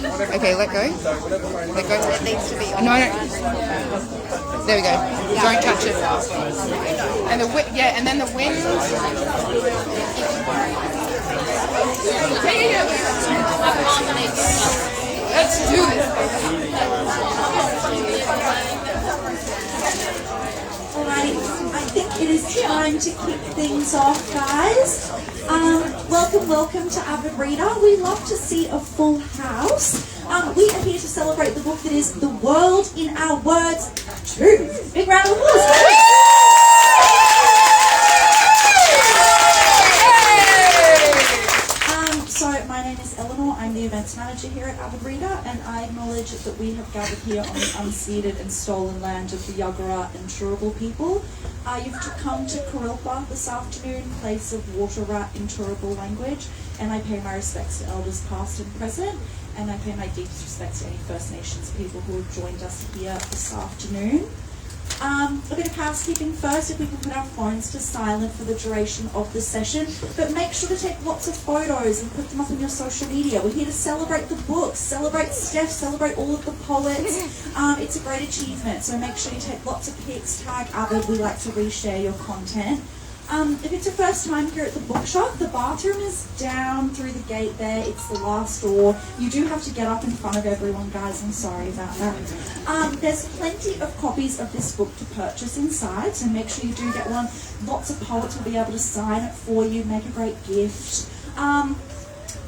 Okay, let go. Let go. It needs to be on. No. There we go. Don't touch it. And and then the wind. Let's do this. Alright, I think it is time to kick things off, guys. Welcome to Avid Reader. We love to see a full house. We are here to celebrate the book that is The World in Our Words 2. Big round of applause. So my name is Eleanor, I'm the events manager here at Avid Reader, and I acknowledge that we have gathered here on the unceded and stolen land of the Yagara and Turrbal people. You've come to Kurilpa this afternoon, place of water rat in Turrbal language, and I pay my respects to elders past and present, and I pay my deepest respects to any First Nations people who have joined us here this afternoon. A bit of housekeeping first, if we can put our phones to silent for the duration of the session, but make sure to take lots of photos and put them up on your social media. We're here to celebrate the books, celebrate Steph, celebrate all of the poets. It's a great achievement, so make sure you take lots of pics, tag Avid, we like to reshare your content. If it's your first time here at the bookshop, the bathroom is down through the gate there. It's the last door. You do have to get up in front of everyone, guys. I'm sorry about that. There's plenty of copies of this book to purchase inside, so make sure you do get one. Lots of poets will be able to sign it for you, make a great gift.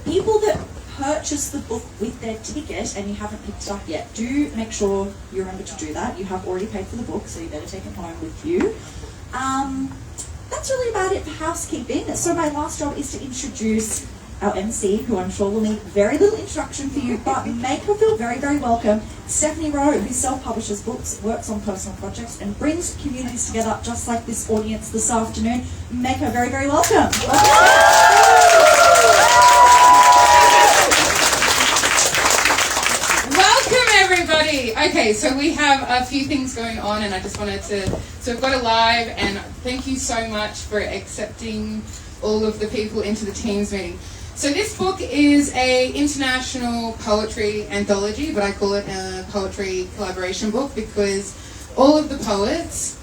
People that purchase the book with their ticket and you haven't picked it up yet, do make sure you remember to do that. You have already paid for the book, so you better take it home with you. That's really about it for housekeeping. So my last job is to introduce our MC, who I'm sure will need very little introduction for you, but make her feel very, very welcome. Stephanie Rowe, who self-publishes books, works on personal projects, and brings communities together just like this audience this afternoon. Make her very, very welcome. Everybody. Okay, so we have a few things going on, and I just wanted to, so we've got a live, and thank you so much for accepting all of the people into the Teams meeting. So this book is a international poetry anthology, but I call it a poetry collaboration book because all of the poets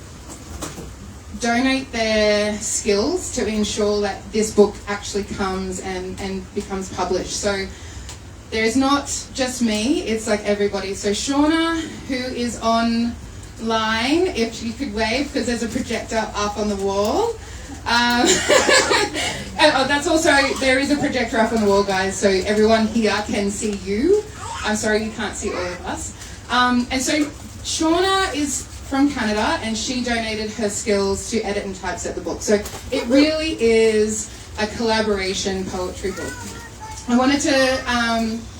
donate their skills to ensure that this book actually comes and becomes published. So there's not just me, it's like everybody. So Shauna, who is online, if you could wave, because there's a projector up on the wall. That's also, there is a projector up on the wall, guys, so everyone here can see you. I'm sorry you can't see all of us. And so Shauna is from Canada, and she donated her skills to edit and typeset the book. So it really is a collaboration poetry book. I wanted to,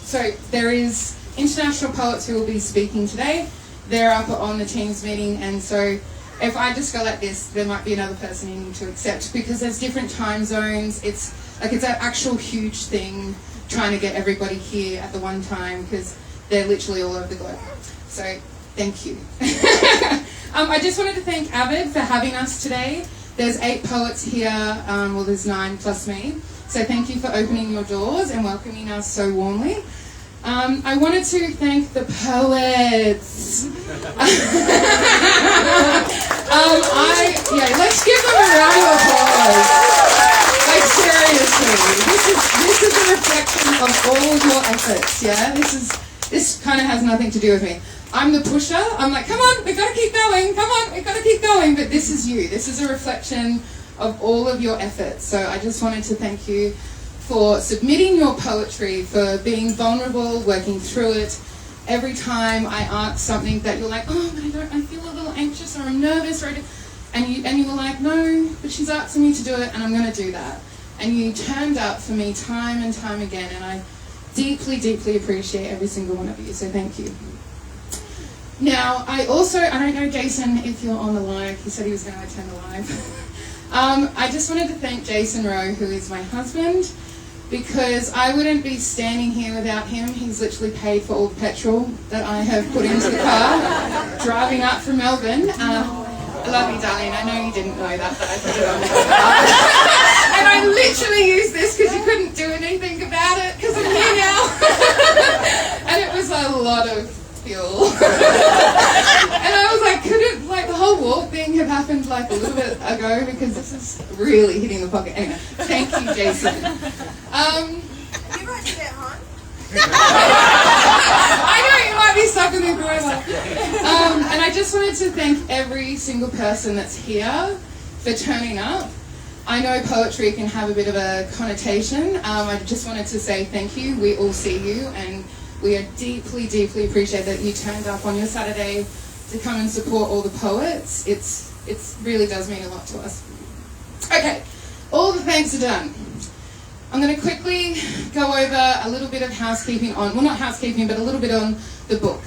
so there is international poets who will be speaking today. They're up on the Teams meeting, and so if I just go like this, there might be another person you need to accept because there's different time zones. It's an actual huge thing trying to get everybody here at the one time because they're literally all over the globe. So thank you. I just wanted to thank Avid for having us today. There's 8 poets here, well there's 9 plus me. So thank you for opening your doors and welcoming us so warmly. I wanted to thank the poets. Let's give them a round of applause. Like seriously, this is a reflection of all your efforts. Yeah, this kind of has nothing to do with me. I'm the pusher. I'm like, come on, we've got to keep going. Come on, we've got to keep going. But this is you. This is a reflection of all of your efforts. So I just wanted to thank you for submitting your poetry, for being vulnerable, working through it. Every time I ask something that you're like, oh, but I feel a little anxious or I'm nervous, and you were like, no, but she's asking me to do it and I'm going to do that. And you turned up for me time and time again, and I deeply, deeply appreciate every single one of you, so thank you. Now, I don't know, Jason, if you're on the live, he said he was going to attend the live. I just wanted to thank Jason Rowe, who is my husband, because I wouldn't be standing here without him. He's literally paid for all the petrol that I have put into the car, driving up from Melbourne. I love you, darling. I know you didn't know that, but I put it on the car. And I literally used this because you couldn't do anything about it, because I'm here now. feel. And I was like, could it, like, the whole walk thing have happened like a little bit ago, because this is really hitting the pocket. Anyway, thank you, Jason. You wrote it at home? I know you might be stuck with me forever. And I just wanted to thank every single person that's here for turning up. I know poetry can have a bit of a connotation. I just wanted to say thank you. We all see you, and we are deeply, deeply appreciate that you turned up on your Saturday to come and support all the poets. It really does mean a lot to us. Okay, all the thanks are done. I'm going to quickly go over a little bit of housekeeping on, well, not housekeeping, but a little bit on the book.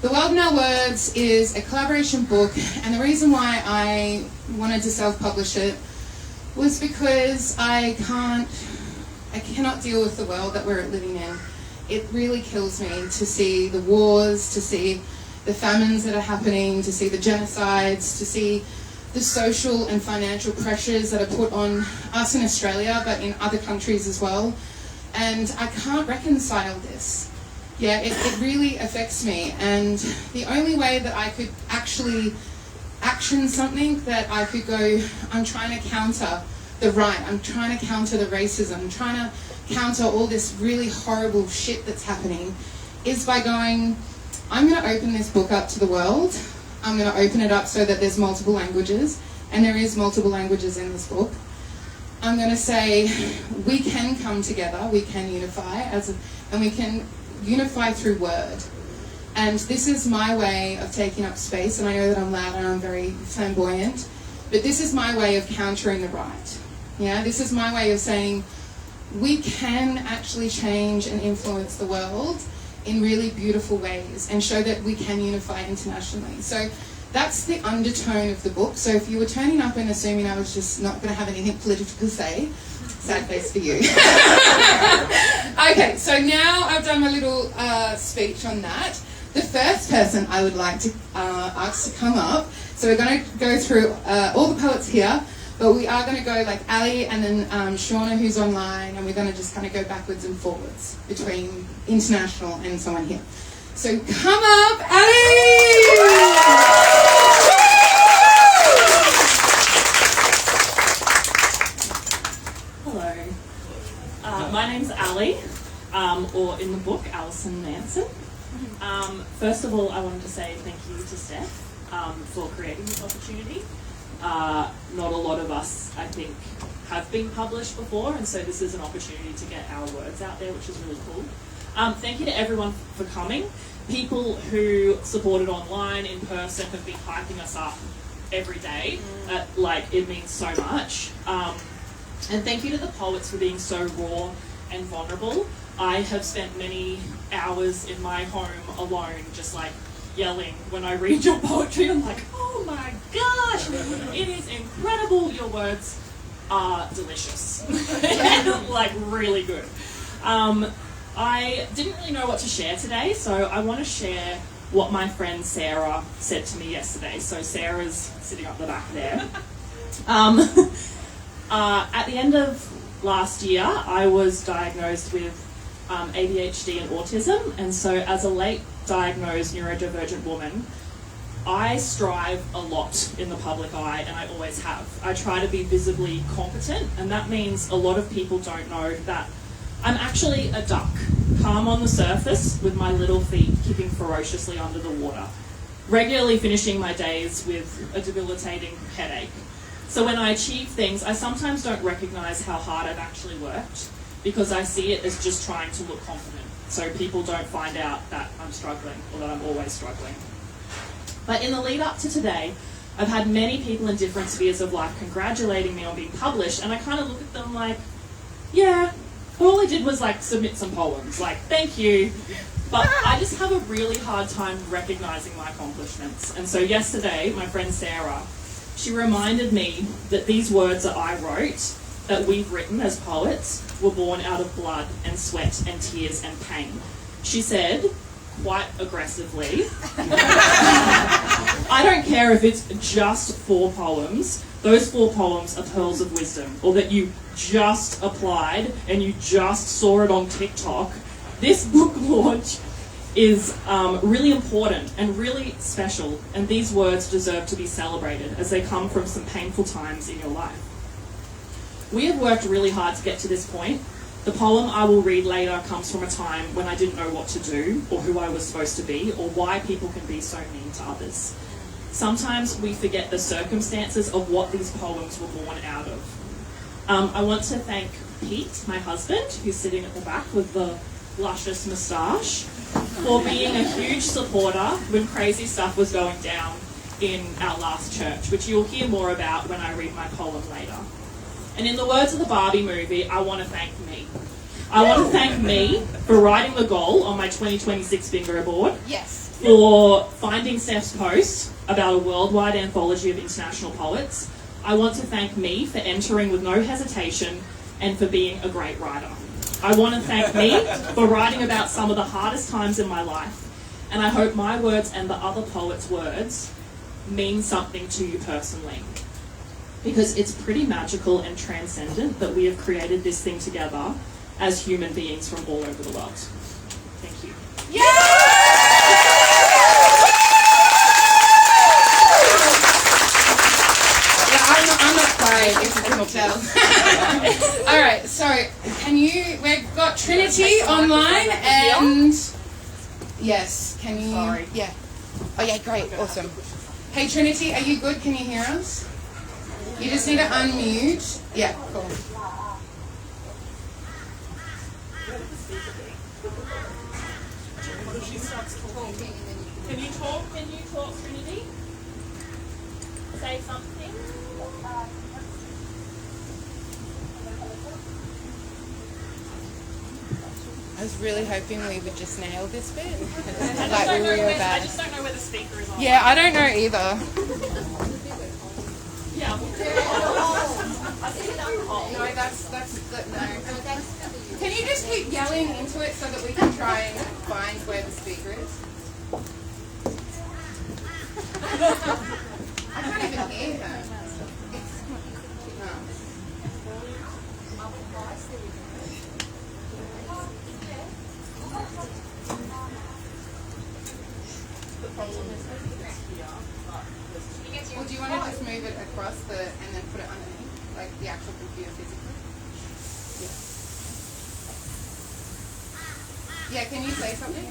The World in Our Words is a collaboration book, and the reason why I wanted to self-publish it was because I cannot deal with the world that we're living in. It really kills me to see the wars, to see the famines that are happening, to see the genocides, to see the social and financial pressures that are put on us in Australia, but in other countries as well. And I can't reconcile this. Yeah, it really affects me. And the only way that I could actually action something, that I could go, I'm trying to counter the right, I'm trying to counter the racism, I'm trying to counter all this really horrible shit that's happening, is by going, I'm going to open this book up to the world. I'm going to open it up so that there's multiple languages, and there is multiple languages in this book. I'm going to say we can come together, we can unify, and we can unify through word. And this is my way of taking up space, and I know that I'm loud and I'm very flamboyant, but this is my way of countering the right. Yeah, this is my way of saying we can actually change and influence the world in really beautiful ways and show that we can unify internationally. So that's the undertone of the book. So if you were turning up and assuming I was just not going to have anything political to say, sad face for you. Okay, so now I've done my little speech on that. The first person I would like to ask to come up, so we're going to go through all the poets here, but we are going to go like Ali and then Shauna, who's online, and we're going to just kind of go backwards and forwards between international and someone here. So come up, Ali! Hello. My name's Ali, or in the book, Alison Manson. First of all, I wanted to say thank you to Steph for creating this opportunity. Not a lot of us, I think, have been published before, and so this is an opportunity to get our words out there, which is really cool. Thank you to everyone for coming. People who supported online, in person, have been hyping us up every day. It means so much. And thank you to the poets for being so raw and vulnerable. I have spent many hours in my home alone, just like yelling when I read your poetry. I'm like, oh my gosh, it is incredible. Your words are delicious and like really good. I didn't really know what to share today, so I want to share what my friend Sarah said to me yesterday. So Sarah's sitting up the back there. At the end of last year, I was diagnosed with ADHD and autism, and so as a late diagnosed neurodivergent woman, I strive a lot in the public eye, and I always have. I try to be visibly competent, and that means a lot of people don't know that I'm actually a duck, calm on the surface with my little feet kicking ferociously under the water, regularly finishing my days with a debilitating headache. So when I achieve things, I sometimes don't recognise how hard I've actually worked, because I see it as just trying to look confident, so people don't find out that I'm struggling or that I'm always struggling. But in the lead up to today, I've had many people in different spheres of life congratulating me on being published, and I kind of look at them like, yeah, all I did was like submit some poems, like thank you. But I just have a really hard time recognising my accomplishments. And so yesterday, my friend Sarah, she reminded me that these words that I wrote, that we've written as poets, were born out of blood and sweat and tears and pain. She said, quite aggressively, I don't care if it's just 4 poems, those 4 poems are pearls of wisdom, or that you just applied and you just saw it on TikTok. This book launch is really important and really special, and these words deserve to be celebrated as they come from some painful times in your life. We have worked really hard to get to this point. The poem I will read later comes from a time when I didn't know what to do, or who I was supposed to be, or why people can be so mean to others. Sometimes we forget the circumstances of what these poems were born out of. I want to thank Pete, my husband, who's sitting at the back with the luscious moustache, for being a huge supporter when crazy stuff was going down in our last church, which you'll hear more about when I read my poem later. And in the words of the Barbie movie, I want to thank me. I want to thank me for writing the goal on my 2026 bingo board. Yes. For finding Steph's post about a worldwide anthology of international poets. I want to thank me for entering with no hesitation and for being a great writer. I want to thank me for writing about some of the hardest times in my life. And I hope my words and the other poets' words mean something to you personally. Because it's pretty magical and transcendent that we have created this thing together as human beings from all over the world. Thank you. Yeah, I'm not crying, if you couldn't tell. All right, so we've got Trinity online, and yes, can you? Sorry. Yeah. Oh yeah, great, awesome. Hey Trinity, are you good? Can you hear us? You just need to unmute. Yeah, cool. Can you talk, Trinity? Say something. I was really hoping we would just nail this bit. I just don't know where the speaker is on. Yeah, I don't know either. Yeah. No, no. Can you just keep yelling into it so that we can try and find where the speaker is? I can't even hear her. Well, do you want to just move it across and then put it underneath, like the actual computer physically? Yeah. Yeah, can you say something?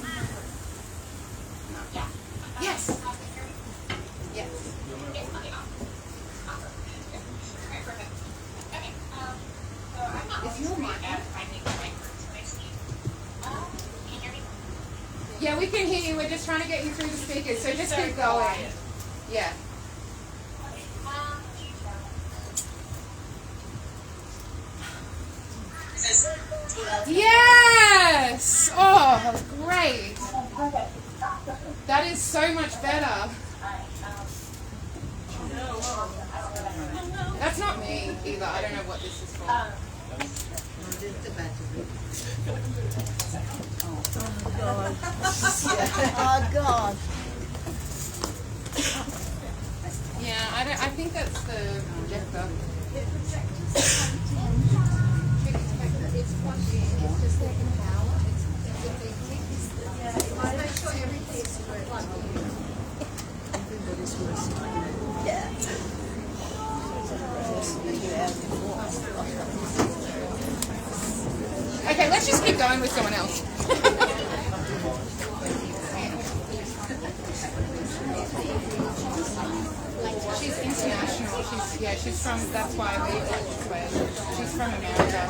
No. Yeah. Yes. Yes. Is your mic? Yeah, we can hear you. We're just trying to get you through the speakers, so just keep going. Yeah. Yes! Oh, great. That is so much better. That's not me either. I don't know what this is for. Oh God. Yeah, I think that's the projector. It's plugged in. It's just taking power. It's a big thing. Make sure everything's plugged in. Yeah. Okay, let's just keep going with someone else. She's international. She's from, that's why we like this way. She's from America.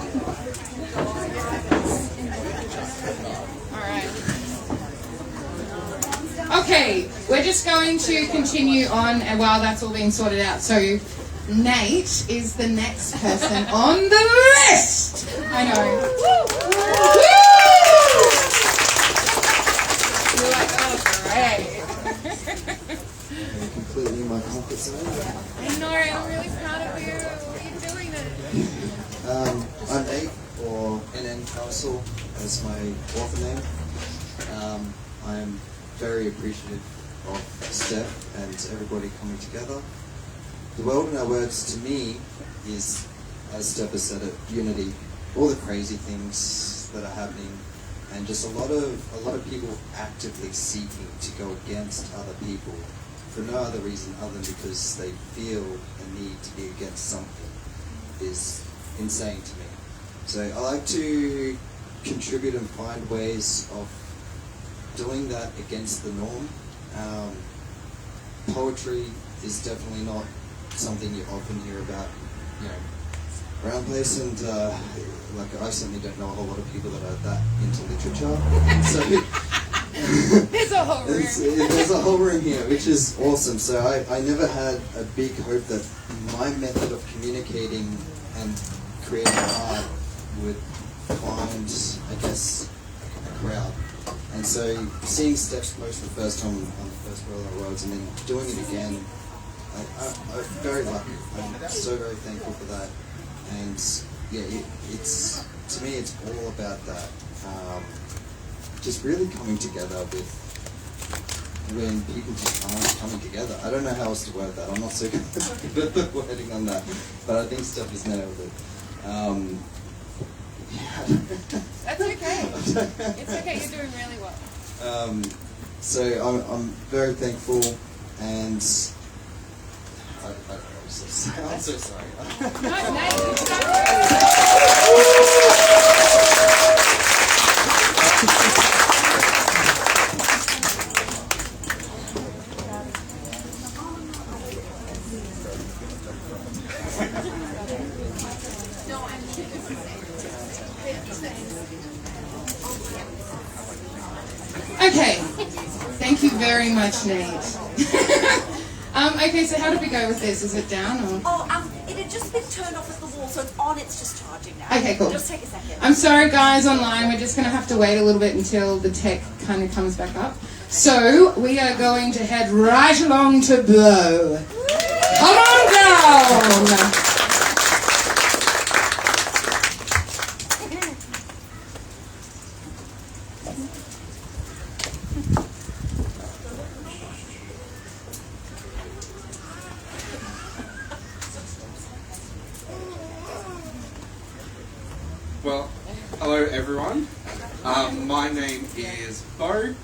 Alright. Okay, we're just going to continue on while that's all being sorted out. So Nate is the next person on the list. I know. Woo! You're like, oh, great. Completely in my comfort zone. I know, I'm really proud of you. You're doing it. I'm Nate, or NN Council as my author name. I'm very appreciative of Steph and everybody coming together. The world in our words to me is, as Steph has said it, unity. All the crazy things that are happening and just a lot of people actively seeking to go against other people for no other reason other than because they feel a need to be against something is insane to me. So I like to contribute and find ways of doing that against the norm. Poetry is definitely not something you often hear about, around place, and I certainly don't know a whole lot of people that are that into literature. So There's a whole room. there's a whole room here, which is awesome. So I never had a big hope that my method of communicating and creating art would find, I guess, a crowd. And so seeing Steph's post the first time on the first Roll on Roads and then doing it again, I'm very lucky. I'm so very thankful for that. And yeah, it's to me it's all about that. Just really coming together with when people just aren't coming together. I don't know how else to word that. I'm not so good at the wording on that, but I think Steph has nailed it. That's okay. It's okay. You're doing really well. So I'm very thankful, and I don't know what to say. I'm so sorry. No, nice. Okay, thank you very much, Nate. Okay, so how did we go with this? Is it down or? Oh, it had just been turned off at the wall, so it's on. It's just charging now. Okay, cool. Just take a second. I'm sorry, guys, online. We're just going to have to wait a little bit until the tech kind of comes back up. So we are going to head right along to Blow. Come on down. Well, hello everyone. My name is Bo,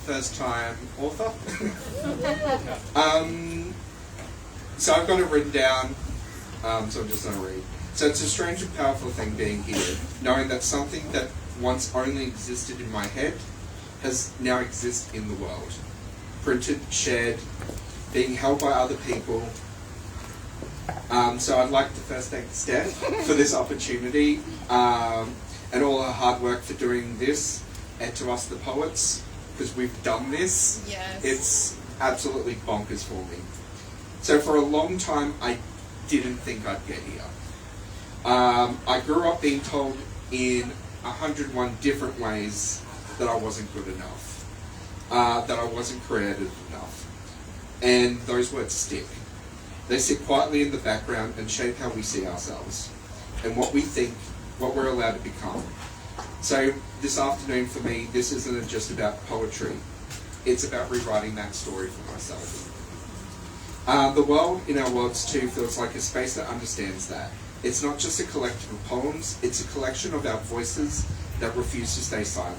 first time author. So I've got it written down, so I'm just going to read. So it's a strange and powerful thing being here, knowing that something that once only existed in my head has now exists in the world. Printed, shared, being held by other people. So I'd like to first thank Steph for this opportunity and all her hard work for doing this, and to us the poets, because we've done this. Yes. It's absolutely bonkers for me. So for a long time I didn't think I'd get here. I grew up being told in 101 different ways that I wasn't good enough, that I wasn't creative enough, and those words stick. They sit quietly in the background and shape how we see ourselves and what we think, what we're allowed to become. So this afternoon for me, this isn't just about poetry. It's about rewriting that story for myself. The world in our worlds too feels like a space that understands that. It's not just a collective of poems, it's a collection of our voices that refuse to stay silent.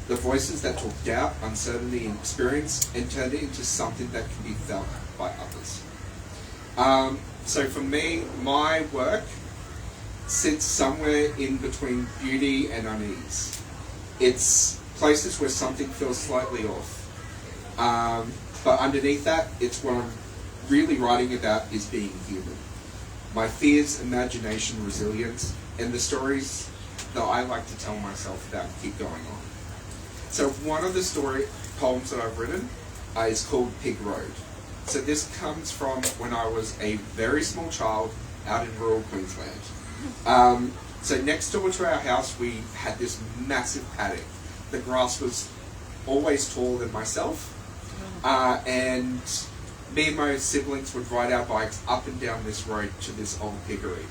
The voices that talk doubt, uncertainty and experience and turn it into something that can be felt by others. So for me, my work sits somewhere in between beauty and unease. It's places where something feels slightly off. But underneath that, it's what I'm really writing about is being human. My fears, imagination, resilience, and the stories that I like to tell myself about keep going on. So one of the poems that I've written is called Pig Road. So this comes from when I was a very small child out in rural Queensland. So next door to our house we had this massive paddock. The grass was always taller than myself, and me and my siblings would ride our bikes up and down this road to this old piggery.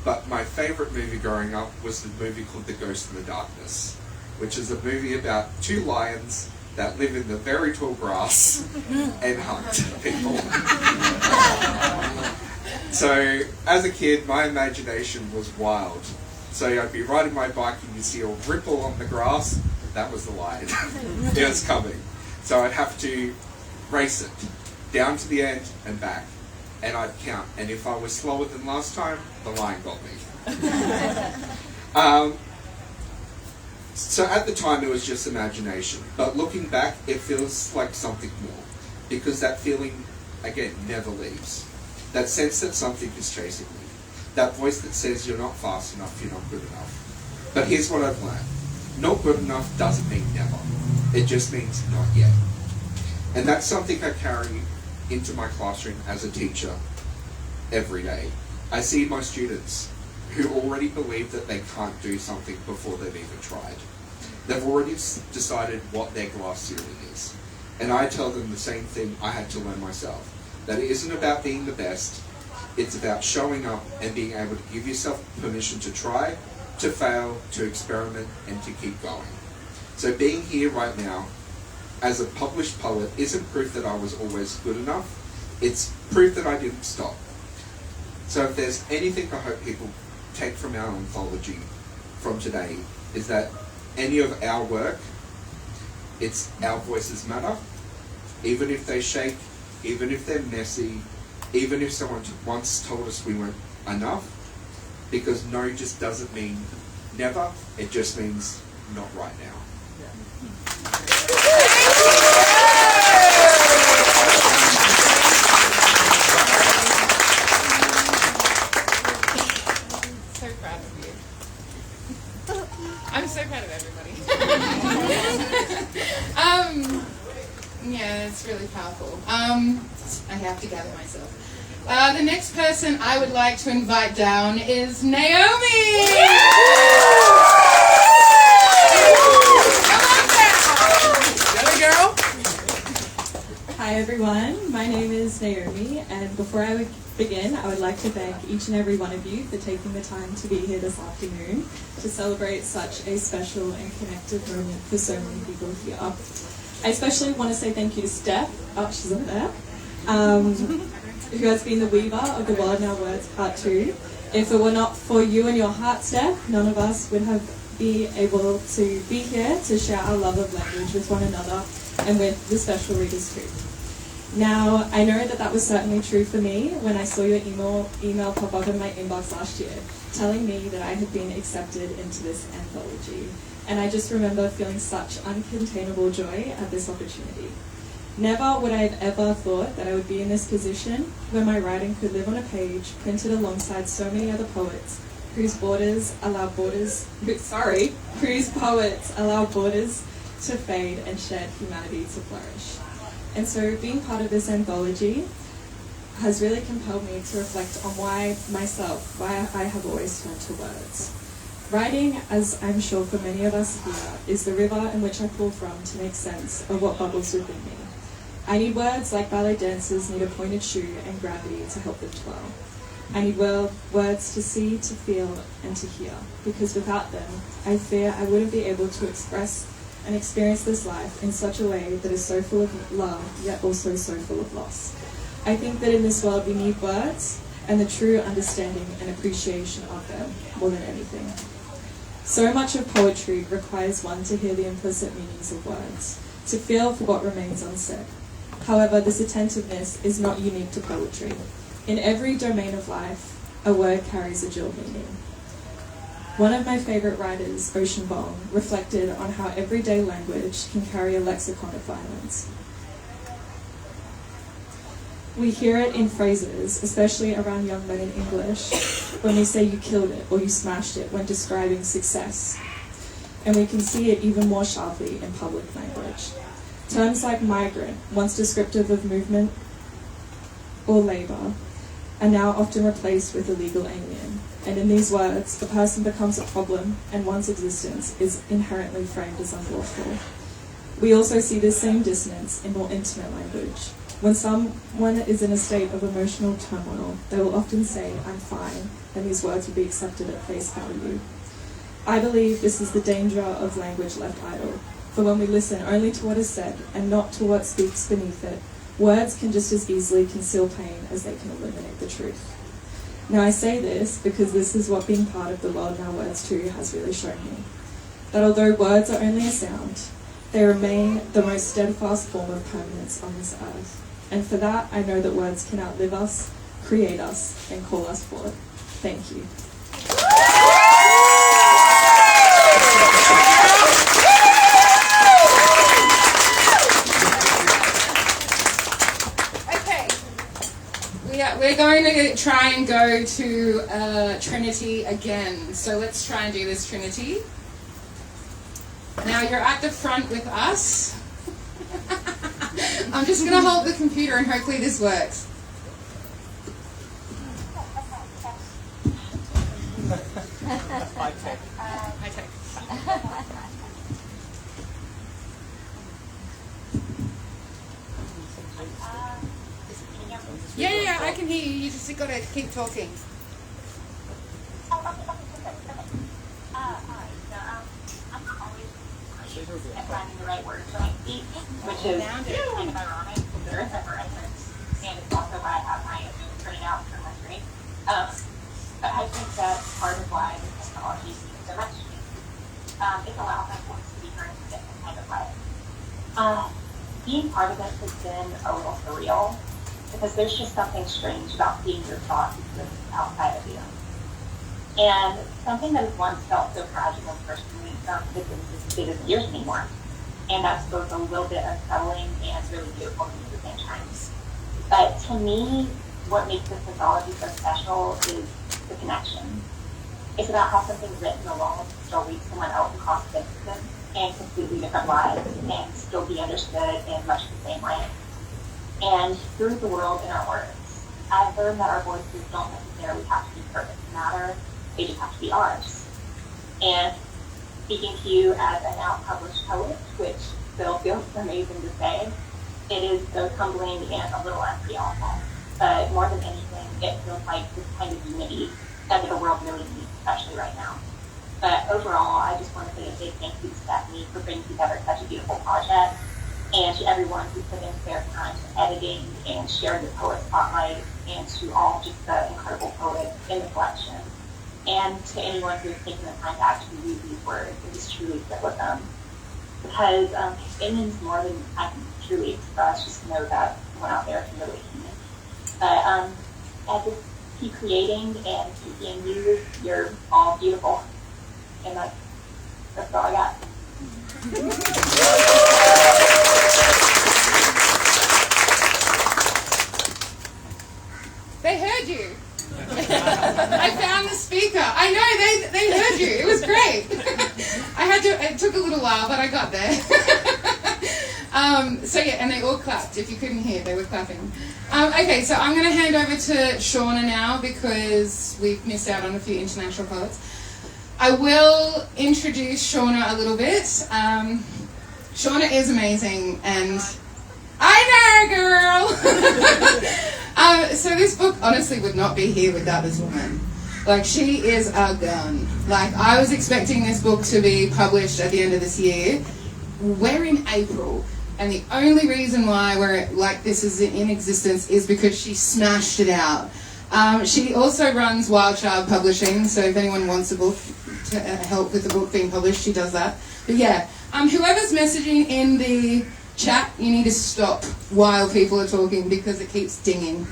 But my favourite movie growing up was the movie called The Ghost in the Darkness, which is a movie about two lions that live in the very tall grass and hunt people. So, as a kid, my imagination was wild. So I'd be riding my bike and you'd see a ripple on the grass. That was the lion. It was coming. So I'd have to race it down to the end and back. And I'd count. And if I was slower than last time, the lion got me. So at the time it was just imagination. But looking back, it feels like something more. Because that feeling, again, never leaves. That sense that something is chasing me. That voice that says you're not fast enough, you're not good enough. But here's what I've learned. Not good enough doesn't mean never. It just means not yet. And that's something I carry into my classroom as a teacher every day. I see my students who already believe that they can't do something before they've even tried. They've already decided what their glass ceiling is. And I tell them the same thing I had to learn myself. That it isn't about being the best. It's about showing up and being able to give yourself permission to try, to fail, to experiment, and to keep going. So being here right now as a published poet isn't proof that I was always good enough. It's proof that I didn't stop. So if there's anything I hope people take from our anthology from today, is that any of our work, it's our voices matter. Even if they shake, even if they're messy, even if someone once told us we weren't enough, because no just doesn't mean never, it just means not right now. So proud of you. I'm so proud of everybody. Yeah, it's really powerful. I have to gather myself. The next person I would like to invite down is Naomi. Come on down. Girl. Hi everyone, my name is Naomi, and before I would begin, I would like to thank each and every one of you for taking the time to be here this afternoon to celebrate such a special and connected moment for so many people here. I especially want to say thank you to Steph, she's up there, who has been the weaver of the World Now Words Part 2. If it were not for you and your heart, Steph, none of us would have been able to be here to share our love of language with one another and with the special readers too. Now, I know that that was certainly true for me when I saw your email pop up in my inbox last year, telling me that I had been accepted into this anthology. And I just remember feeling such uncontainable joy at this opportunity. Never would I have ever thought that I would be in this position where my writing could live on a page printed alongside so many other poets whose poets allow borders to fade and shared humanity to flourish. And so being part of this anthology has really compelled me to reflect on why I have always turned to words. Writing, as I'm sure for many of us here, is the river in which I pull from to make sense of what bubbles within me. I need words like ballet dancers need a pointed shoe and gravity to help them twirl. I need words to see, to feel, and to hear, because without them, I fear I wouldn't be able to express and experience this life in such a way that is so full of love, yet also so full of loss. I think that in this world we need words and the true understanding and appreciation of them more than anything. So much of poetry requires one to hear the implicit meanings of words, to feel for what remains unsaid. However, this attentiveness is not unique to poetry. In every domain of life, a word carries a dual meaning. One of my favorite writers, Ocean Vuong, reflected on how everyday language can carry a lexicon of violence. We hear it in phrases, especially around young men in English, when we say you killed it or you smashed it when describing success. And we can see it even more sharply in public language. Terms like migrant, once descriptive of movement or labour, are now often replaced with illegal alien. And in these words, the person becomes a problem and one's existence is inherently framed as unlawful. We also see this same dissonance in more intimate language. When someone is in a state of emotional turmoil, they will often say, "I'm fine," and these words will be accepted at face value. I believe this is the danger of language left idle, for when we listen only to what is said and not to what speaks beneath it, words can just as easily conceal pain as they can illuminate the truth. Now I say this because this is what being part of the world now words too has really shown me. That although words are only a sound, they remain the most steadfast form of permanence on this earth. And for that, I know that words can outlive us, create us, and call us forward. Thank you. We're going to try and go to Trinity again. So let's try and do this, Trinity. Now you're at the front with us. I'm just going to hold the computer and hopefully this works. High tech. Yeah, I can hear you. You just got to keep talking. I'm not always at finding the right words for my speech, which is kind of ironic because there is never entrance, and it's also why I have my printed out from my screen. But I think that's part of why the technology means so much to me. It allows my voice to be heard in a different kind of way. Being part of this has been a little surreal, because there's just something strange about seeing your thoughts exist outside of you. And something that has once felt so fragile and personally it isn't yours anymore. And that's both a little bit unsettling and really beautiful at the same time. But to me, what makes this mythology so special is the connection. It's about how something written alone can still reach someone else across distances and completely different lives and still be understood in much the same way. And through the world in our words, I've learned that our voices don't necessarily have to be perfect to matter, they just have to be ours. And speaking to you as a now published poet, which still feels amazing to say, it is both humbling and a little unreal. But more than anything, it feels like this kind of unity that the world really needs, especially right now. But overall, I just want to say a big thank you to Stephanie for bringing together such a beautiful project, and to everyone who put in their time to editing and sharing the poet spotlight, and to all just the incredible poets in the collection, and to anyone who has taken the time to actually read these words and just truly sit with them. Because it means more than I can truly express, just to know that someone out there can really hear me. But I just keep creating and keep being you. You're all beautiful. And that's all I got. They heard you. I found the speaker. I know, they heard you. It was great. It took a little while, but I got there. So yeah, and they all clapped. If you couldn't hear, they were clapping. Okay, so I'm going to hand over to Shauna now because we've missed out on a few international poets. I will introduce Shauna a little bit. Shauna is amazing, and I know, girl! So this book honestly would not be here without this woman. Like, she is a gun. Like, I was expecting this book to be published at the end of this year. We're in April, and the only reason why this is in existence is because she smashed it out. She also runs Wild Child Publishing, so if anyone wants a book to help with the book being published, she does that. But yeah, whoever's messaging in the chat, you need to stop while people are talking because it keeps dinging.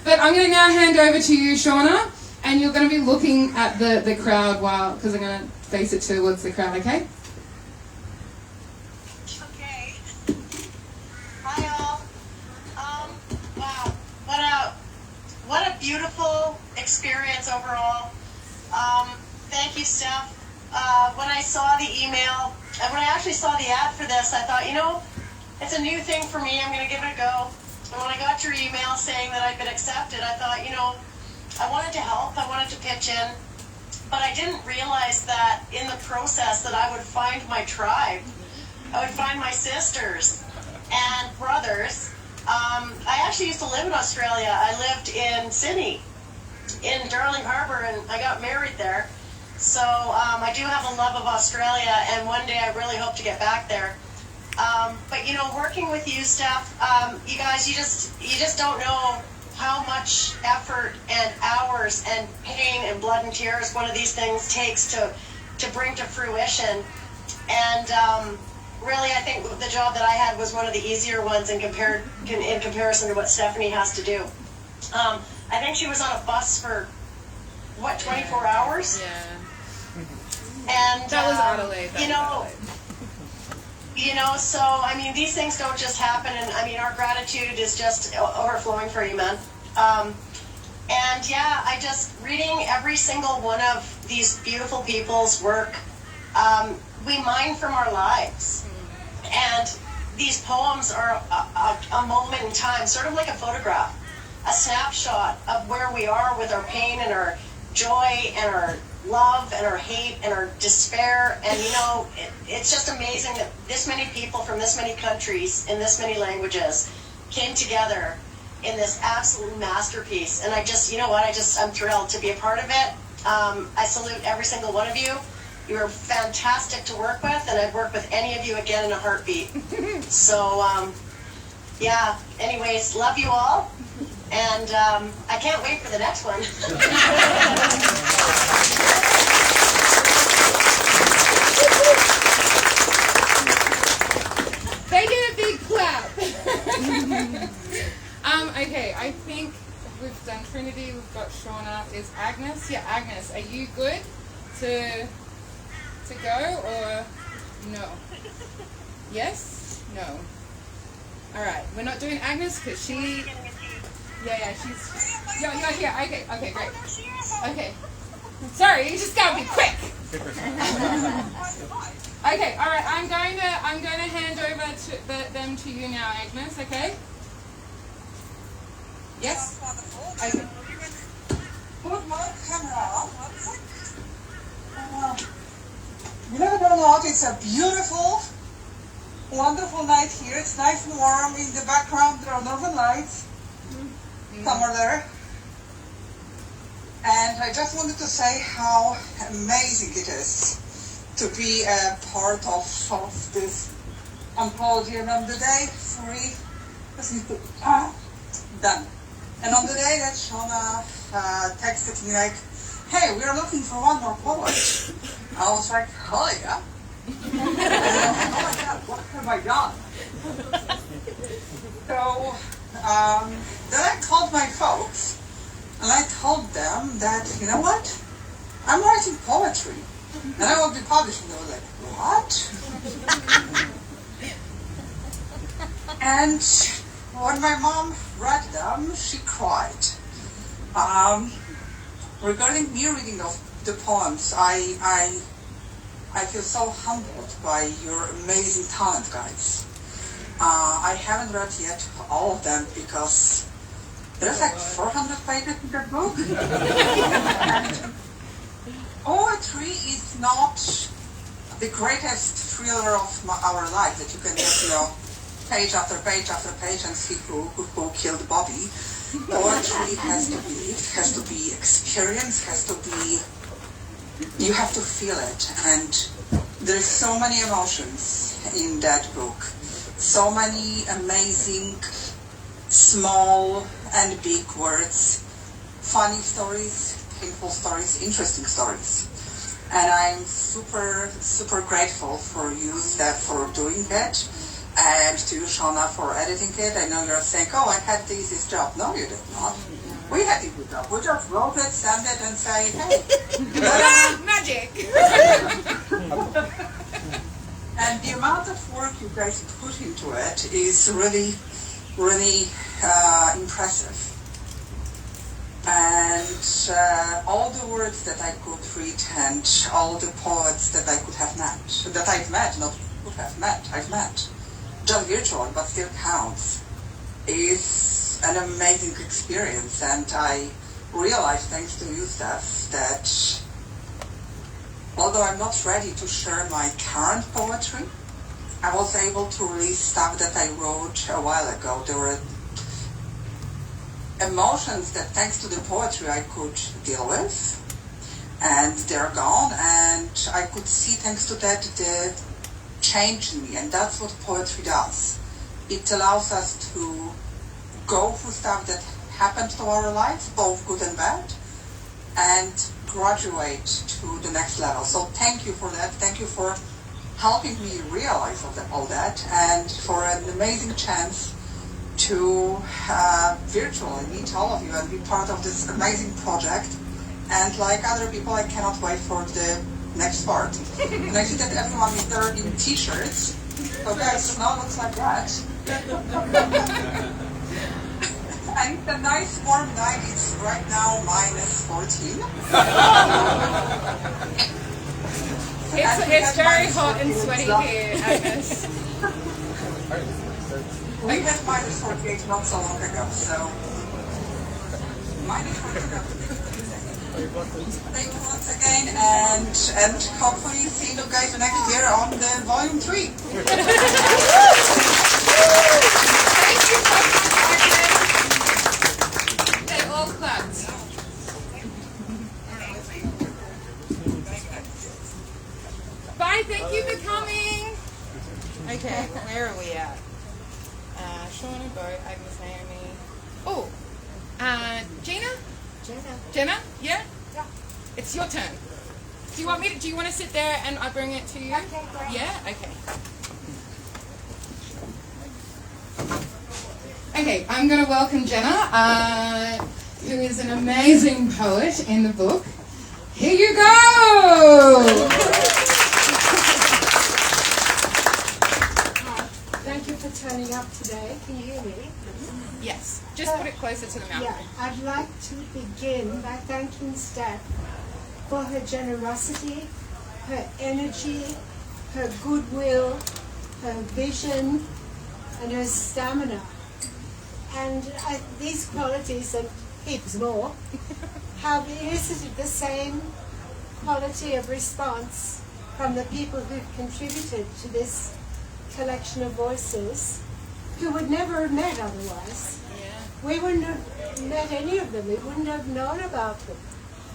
But I'm going to now hand over to you, Shauna, and you're going to be looking at the crowd because I'm going to face it towards the crowd, okay? Okay. Hi all. Wow. What a beautiful experience overall. Thank you, Steph. When I saw the email, and when I actually saw the ad for this, I thought, it's a new thing for me. I'm going to give it a go. And when I got your email saying that I'd been accepted, I thought, I wanted to help. I wanted to pitch in. But I didn't realize that in the process that I would find my tribe. I would find my sisters and brothers. I actually used to live in Australia. I lived in Sydney, in Darling Harbour, and I got married there. So I do have a love of Australia, and one day I really hope to get back there. But working with you, Steph, you guys, you just don't know how much effort and hours and pain and blood and tears one of these things takes to bring to fruition. And really, I think the job that I had was one of the easier ones in comparison to what Stephanie has to do. I think she was on a bus for, 24 hours? Yeah. And, That was Adelaide. So, I mean, these things don't just happen, and I mean, our gratitude is just overflowing for you, man. And yeah, I just, reading every single one of these beautiful people's work, we mine from our lives. And these poems are a moment in time, sort of like a photograph, a snapshot of where we are with our pain and our joy and our love and our hate and our despair. And it's just amazing that this many people from this many countries in this many languages came together in this absolute masterpiece. And I just, I'm thrilled to be a part of it. I salute every single one of you. You are fantastic to work with, and I'd work with any of you again in a heartbeat. So, yeah, anyways, love you all. And I can't wait for the next one. They get a big clap. Okay, I think we've done Trinity, we've got Shauna. Is Agnes? Yeah, Agnes, are you good to go or no? Yes? No. Alright, we're not doing Agnes because she... Yeah, she's... You're here. Okay, great. Okay. Sorry, you just gotta be quick. Okay, alright, I'm going to hand over them to you now, Agnes, okay? Yes? Okay. Put my camera on. Believe it or not, it's a beautiful, wonderful night here. It's nice and warm. In the background, there are northern lights. Somewhere there. And I just wanted to say how amazing it is to be a part of this anthology. And on the day, done. And on the day that Shauna texted me like, hey, we are looking for one more poet. I was like, oh yeah. Oh my God, what have I done? So then I called my folks and I told them that, you know what? I'm writing poetry and I will be publishing. They were like, what? And when my mom read them, she cried. Regarding me reading of the poems, I feel so humbled by your amazing talent, guys. I haven't read yet all of them because there's like 400 pages in that book. And poetry is not the greatest thriller of our life that you can just, page after page after page and see who killed Bobby. Poetry has to be experience, you have to feel it. And there's so many emotions in that book. So many amazing, small and big words, funny stories, painful stories, interesting stories. And I'm super, super grateful for you, Steph, for doing it. And to you, Shauna, for editing it. I know you're saying, oh, I had the easiest job. No, you did not. We had the good job. We just wrote it, send it, and say, hey. Magic! And the amount of work you guys put into it is really, really impressive. And all the words that I could read and all the poets that I could have met, that I've met, not could have met, I've met, just virtual, but still counts, is an amazing experience. And I realized, thanks to you, Steph, that although I'm not ready to share my current poetry, I was able to release stuff that I wrote a while ago. There were emotions that, thanks to the poetry, I could deal with, and they're gone, and I could see, thanks to that, the change in me. And that's what poetry does. It allows us to go through stuff that happened to our lives, both good and bad, and graduate to the next level. So thank you for that. Thank you for helping me realize all that, and for an amazing chance to virtually meet all of you and be part of this amazing project. And like other people, I cannot wait for the next part. And I see that everyone is there in t-shirts. So guys, now looks like that. And it's a nice warm night. It's right now -14. It's very hot and sweaty here, Agnes. We had -48 not so long ago, so -48. Thank you once again, and hopefully see you guys next year on the volume 3. Thank you so much, Agnes. They all clapped. Bye, thank you for coming. Okay, where are we at? Shauna, Bo, Agnes, Naomi. Oh, Gina? Jenna? Yeah? Yeah. It's your turn. Do you want me to, do you want to sit there and I bring it to you? Okay, great. Yeah? Okay. Okay, I'm going to welcome Jenna, who is an amazing poet in the book. Here you go! Thank you for turning up today. Can you hear me? Yes, just put it closer to the mouth. Yeah, I'd like to begin by thanking Steph for her generosity, her energy, her goodwill, her vision, and her stamina. And these qualities and heaps more have elicited the same quality of response from the people who've contributed to this collection of voices who would never have met otherwise. Yeah. We wouldn't have met any of them. We wouldn't have known about them.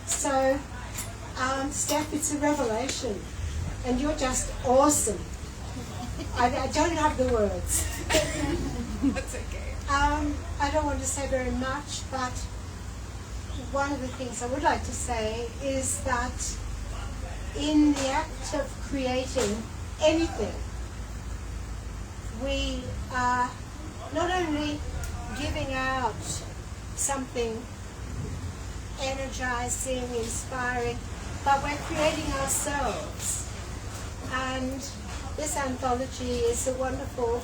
So, Steph, it's a revelation. And you're just awesome. I don't have the words. That's okay. I don't want to say very much, but one of the things I would like to say is that in the act of creating anything, we are not only giving out something energizing, inspiring, but we're creating ourselves. And this anthology is a wonderful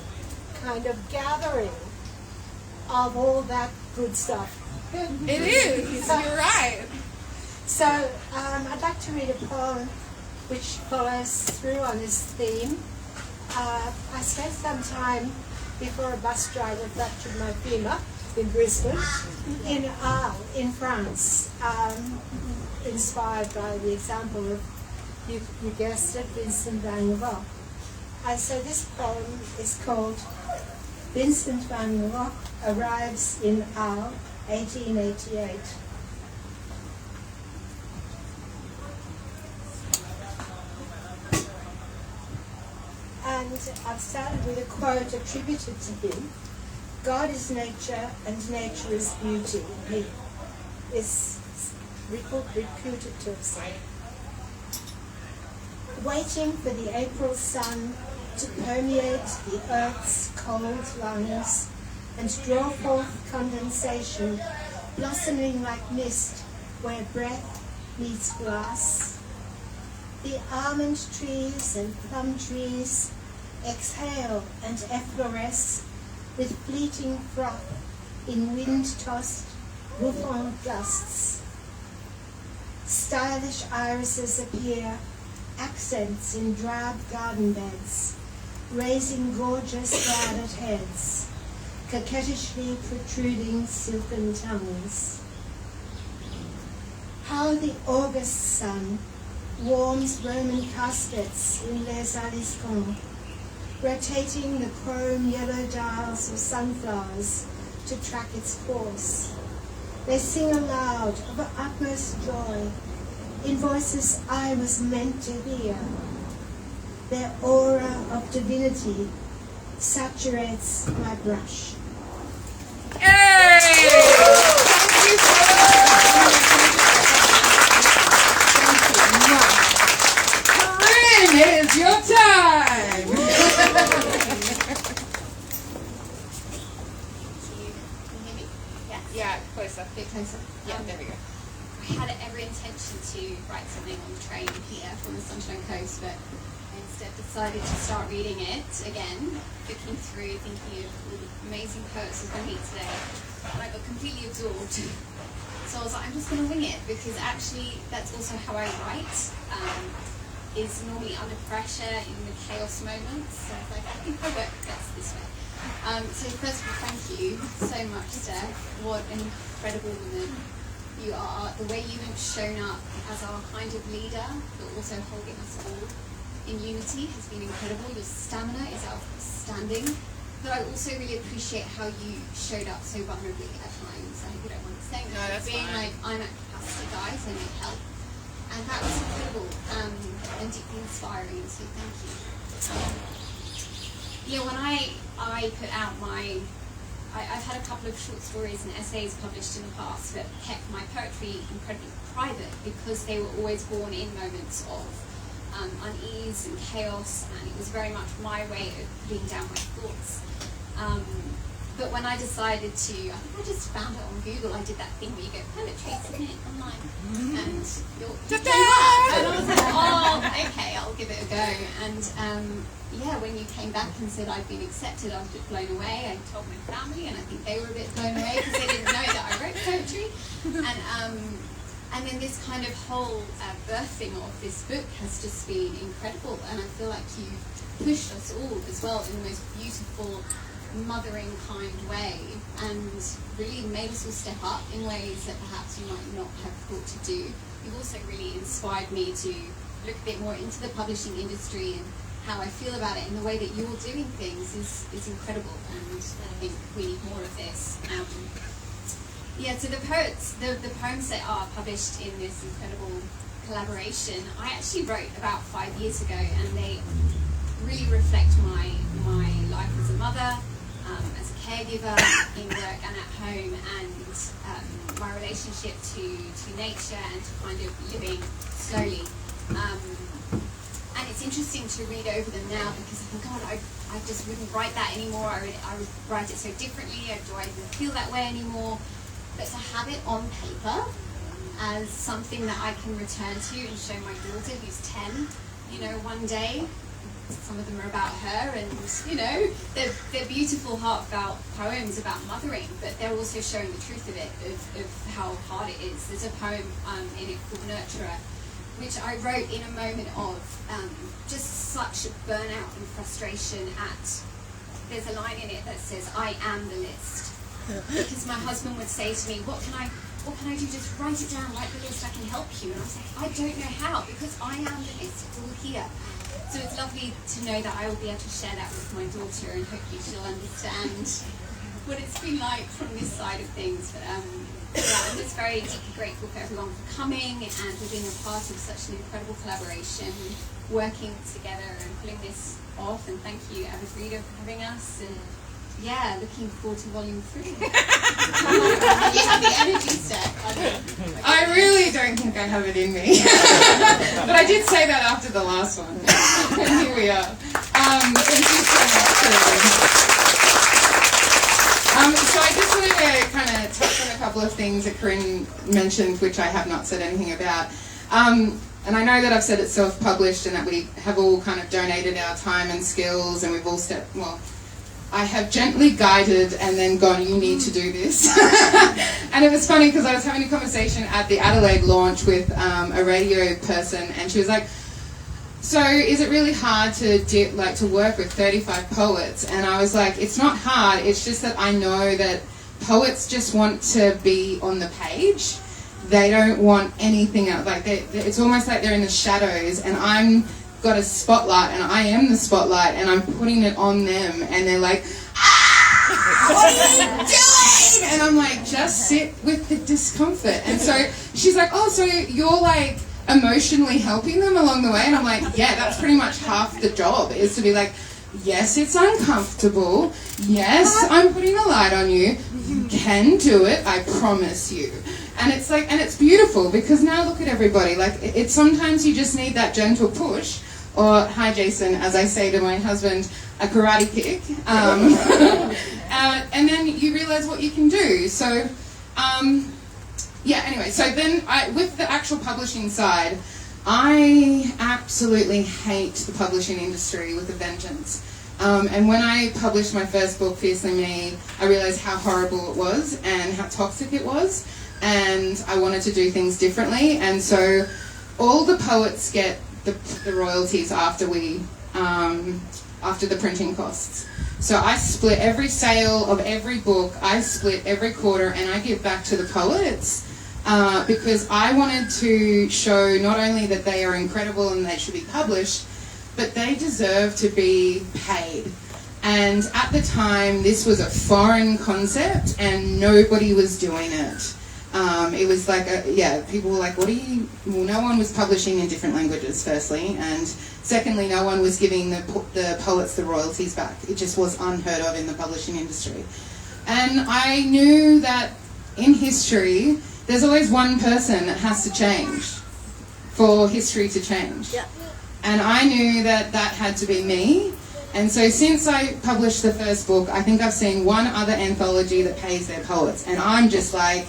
kind of gathering of all that good stuff. It is, you're right. So I'd like to read a poem which follows through on this theme. I spent some time before a bus driver fractured my femur in Brisbane, in Arles, in France, inspired by the example of, you guessed it, Vincent van Gogh. And so this poem is called Vincent van Gogh Arrives in Arles, 1888. And I've started with a quote attributed to him. God is nature and nature is beauty. He is reputed to have said. Waiting for the April sun to permeate the earth's cold lungs and draw forth condensation, blossoming like mist where breath meets glass. The almond trees and plum trees exhale and effloresce with fleeting froth in wind-tossed bouffant gusts. Stylish irises appear, accents in drab garden beds, raising gorgeous scarlet heads, coquettishly protruding silken tongues. How the August sun warms Roman caskets in Les Aliscons, rotating the chrome yellow dials of sunflowers to track its course. They sing aloud of utmost joy in voices I was meant to hear. Their aura of divinity saturates my brush. Hey! It's your time! Yeah, closer. A bit closer. Yeah, there we go. I had every intention to write something on the train here from the Sunshine Coast, but I instead decided to start reading it again, looking through, thinking of all the amazing poets we're going to meet today, and I got completely absorbed. So I was like, I'm just going to wing it, because actually that's also how I write, is normally under pressure in the chaos moments. So I was like, I think I work best this way. So first of all, thank you so much, Steph. What an incredible woman you are. The way you have shown up as our kind of leader, but also holding us all in unity has been incredible. Your stamina is outstanding. But I also really appreciate how you showed up so vulnerably at times. I hope you don't want to say that. No, that's being fine. like, I'm at capacity, guys, I need help. And that was incredible and deeply inspiring, so thank you. Yeah, when I put out I've had a couple of short stories and essays published in the past that kept my poetry incredibly private, because they were always born in moments of unease and chaos, and it was very much my way of putting down my thoughts. But when I decided to, I think I just found it on Google, I did that thing where you go, poetry, submit online, and you came up, and I was like, oh, okay, I'll give it a go. And yeah, when you came back and said I'd been accepted, I was a bit blown away. I told my family, and I think they were a bit blown away, because they didn't know that I wrote poetry. And then this kind of whole birthing of this book has just been incredible, and I feel like you've pushed us all as well in the most beautiful, mothering kind way, and really made us all step up in ways that perhaps you might not have thought to do. You've also really inspired me to look a bit more into the publishing industry and how I feel about it, and the way that you're doing things is incredible, and I think we need more of this. Yeah, so the poems that are published in this incredible collaboration, I actually wrote about 5 years ago, and they really reflect my life as a mother, as a caregiver, in work and at home, and my relationship to nature and to kind of living slowly. And it's interesting to read over them now, because I think, God, I just wouldn't write that anymore. I would write it so differently. Do I even feel that way anymore? But to have it on paper as something that I can return to and show my daughter, who's 10, one day, some of them are about her, and they're beautiful, heartfelt poems about mothering, but they're also showing the truth of it, of how hard it is. There's a poem in it called Nurturer, which I wrote in a moment of just such burnout and frustration there's a line in it that says, I am the list. Because my husband would say to me, what can I do? Just write it down, write the list, I can help you. And I was like, I don't know how, because I am the list, it's all here. So it's lovely to know that I will be able to share that with my daughter, and hopefully she'll understand what it's been like from this side of things. But yeah, I'm just very deeply grateful for everyone for coming and for being a part of such an incredible collaboration, working together and pulling this off. And thank you, Avibrita, for having us. And yeah, looking forward to volume 3. You have the energy, Steph. I really don't think I have it in me. But I did say that after the last one. And here we are. Thank you so much. So I just wanted to kind of touch on a couple of things that Corinne mentioned, which I have not said anything about. And I know that I've said it's self-published and that we have all kind of donated our time and skills, and we've all I have gently guided and then gone, you need to do this. And it was funny because I was having a conversation at the Adelaide launch with a radio person, and she was like, so is it really hard to work with 35 poets? And I was like, it's not hard, it's just that I know that poets just want to be on the page. They don't want anything else. Like it's almost like they're in the shadows, and I'm got a spotlight, and I am the spotlight, and I'm putting it on them, and they're like, what are you doing? And I'm like, just sit with the discomfort. And so she's like, oh, so you're like emotionally helping them along the way? And I'm like, yeah, that's pretty much half the job, is to be like, yes, it's uncomfortable, yes, I'm putting a light on you, you can do it, I promise you. And it's like, and it's beautiful, because now look at everybody, like it's sometimes you just need that gentle push, or hi Jason, as I say to my husband, a karate kick. And then you realize what you can do. So, anyway, so then with the actual publishing side, I absolutely hate the publishing industry with a vengeance. And when I published my first book, Fiercely Me, I realized how horrible it was and how toxic it was, and I wanted to do things differently. And so all the poets get the royalties after the printing costs. So I split every sale of every book, I split every quarter, and I give back to the poets because I wanted to show not only that they are incredible and they should be published, but they deserve to be paid. And at the time, this was a foreign concept and nobody was doing it. It was like, people were like, well, no one was publishing in different languages, firstly, and secondly, no one was giving the poets the royalties back. It just was unheard of in the publishing industry. And I knew that in history, there's always one person that has to change for history to change. Yeah. And I knew that had to be me. And so since I published the first book, I think I've seen one other anthology that pays their poets. And I'm just like,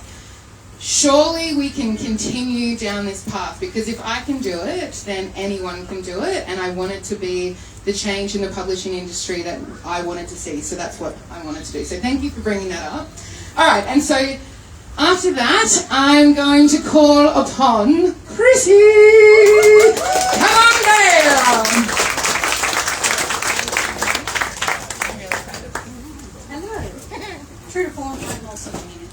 surely we can continue down this path, because if I can do it, then anyone can do it. And I wanted to be the change in the publishing industry that I wanted to see. So that's what I wanted to do. So thank you for bringing that up. All right, and so after that, I'm going to call upon Chrissy. Come on down. Hello. True to form, I'm also here.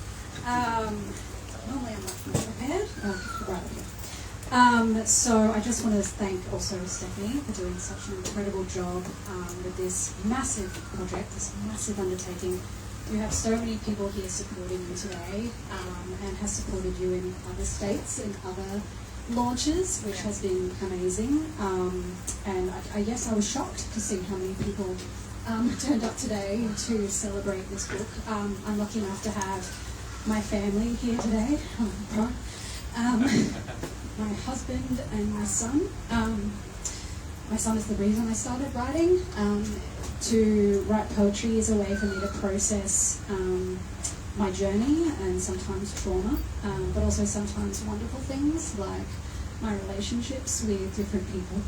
Normally I'm much more prepared. So I just want to thank also Stephanie for doing such an incredible job with this massive project, this massive undertaking. You have so many people here supporting you today and has supported you in other states, in other launches, which has been amazing. And I guess I was shocked to see how many people turned up today to celebrate this book. I'm lucky enough to have my family here today. My husband and my son. My son is the reason I started writing. To write poetry is a way for me to process my journey and sometimes trauma, but also sometimes wonderful things like my relationships with different people.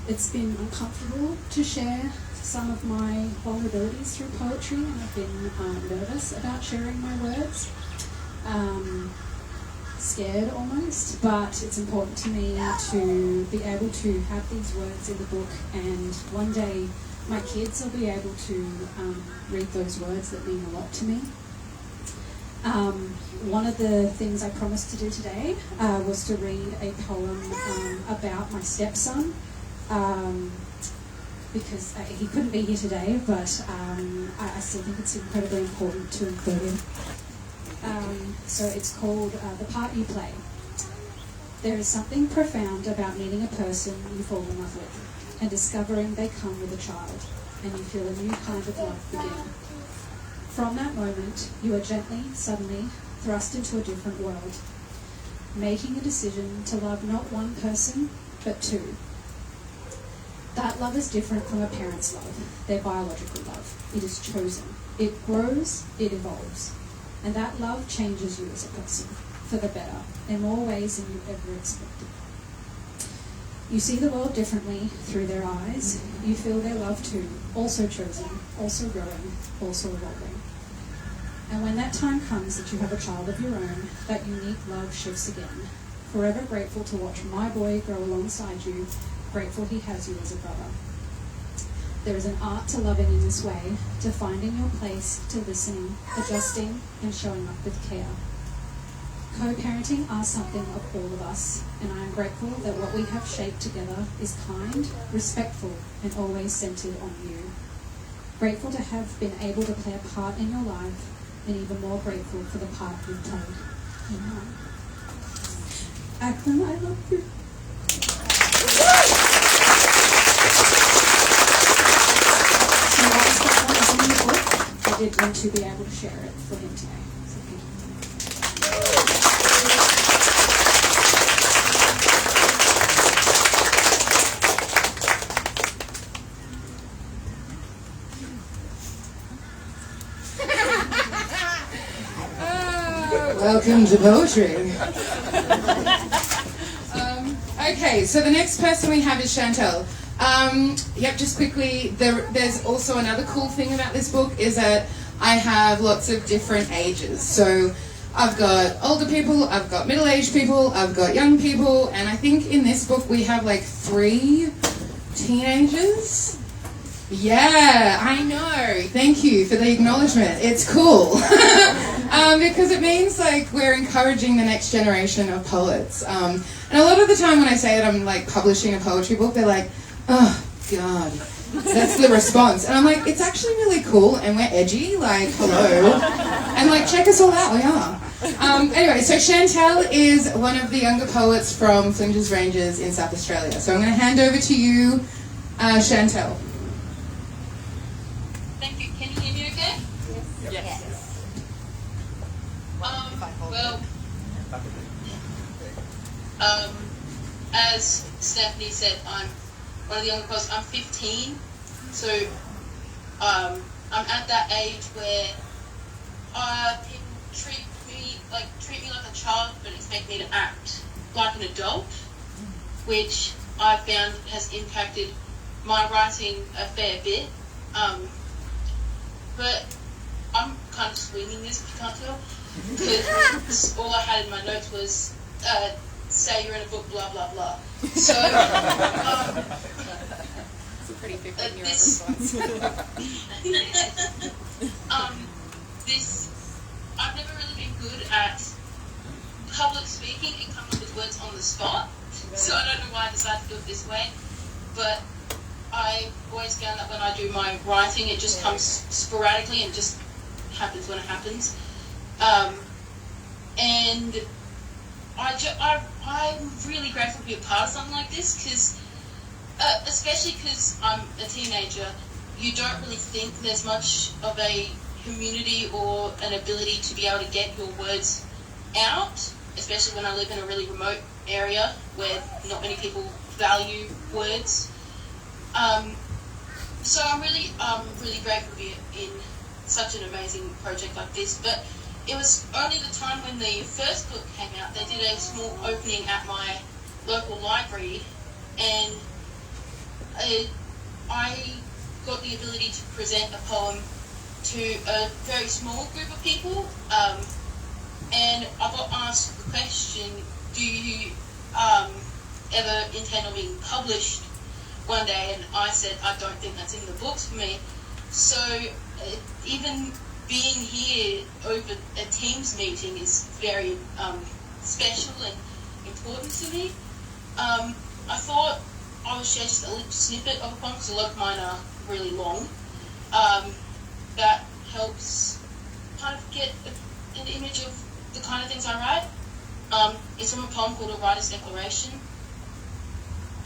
It's been uncomfortable to share some of my vulnerabilities through poetry, and I've been nervous about sharing my words. Scared almost, but it's important to me to be able to have these words in the book, and one day my kids will be able to read those words that mean a lot to me. One of the things I promised to do today was to read a poem about my stepson, because he couldn't be here today, but I still think it's incredibly important to include him. So it's called The Part You Play. There is something profound about meeting a person you fall in love with and discovering they come with a child, and you feel a new kind of love begin. From that moment, you are gently, suddenly, thrust into a different world, making a decision to love not one person, but two. That love is different from a parent's love, their biological love. It is chosen. It grows, it evolves. And that love changes you as a person, for the better, in more ways than you ever expected. You see the world differently through their eyes. You feel their love too, also chosen, also growing, also evolving. And when that time comes that you have a child of your own, that unique love shifts again. Forever grateful to watch my boy grow alongside you, grateful he has you as a brother. There is an art to loving in this way, to finding your place, to listening, adjusting, and showing up with care. Co-parenting are something of all of us, and I am grateful that what we have shaped together is kind, respectful, and always centered on you. Grateful to have been able to play a part in your life, and even more grateful for the part you've played in mine. Akron, I love you. I did want to be able to share it for him today. So thank you. Welcome to poetry. Okay, so the next person we have is Chantel. Just quickly, there's also another cool thing about this book is that I have lots of different ages. So I've got older people, I've got middle-aged people, I've got young people, and I think in this book we have like 3 teenagers. Yeah, I know. Thank you for the acknowledgement. It's cool. Because it means like we're encouraging the next generation of poets. And a lot of the time when I say that I'm like publishing a poetry book, they're like, oh God, that's the response. And I'm like, it's actually really cool and we're edgy, like hello. And like check us all out, we are. Anyway, so Chantel is one of the younger poets from Flinders Ranges in South Australia. So I'm going to hand over to you, Chantel. Thank you. Can you hear me okay? Yes. As Stephanie said, I'm one of the younger poets. I'm 15, so I'm at that age where people treat me like a child, but expect me to act like an adult, which I found has impacted my writing a fair bit. But I'm kind of swinging this, if you can't tell, because all I had in my notes was say you're in a book, blah blah blah. So It's a pretty 15-year-old response. I've never really been good at public speaking and coming up with words on the spot, so I don't know why I decided to do it this way, but I always found that when I do my writing, it just comes sporadically and just happens when it happens. And I'm really grateful to be a part of something like this, because especially because I'm a teenager, you don't really think there's much of a community or an ability to be able to get your words out, especially when I live in a really remote area where not many people value words. So I'm really grateful to be in such an amazing project like this. But it was only the time when the first book came out, they did a small opening at my local library, and I got the ability to present a poem to a very small group of people, and I got asked the question, do you ever intend on being published one day? And I said, I don't think that's in the books for me. So even being here over a Teams meeting is very special and important to me. I thought I would share just a little snippet of a poem, because a lot of mine are really long. That helps kind of get an image of the kind of things I write. It's from a poem called A Writer's Declaration.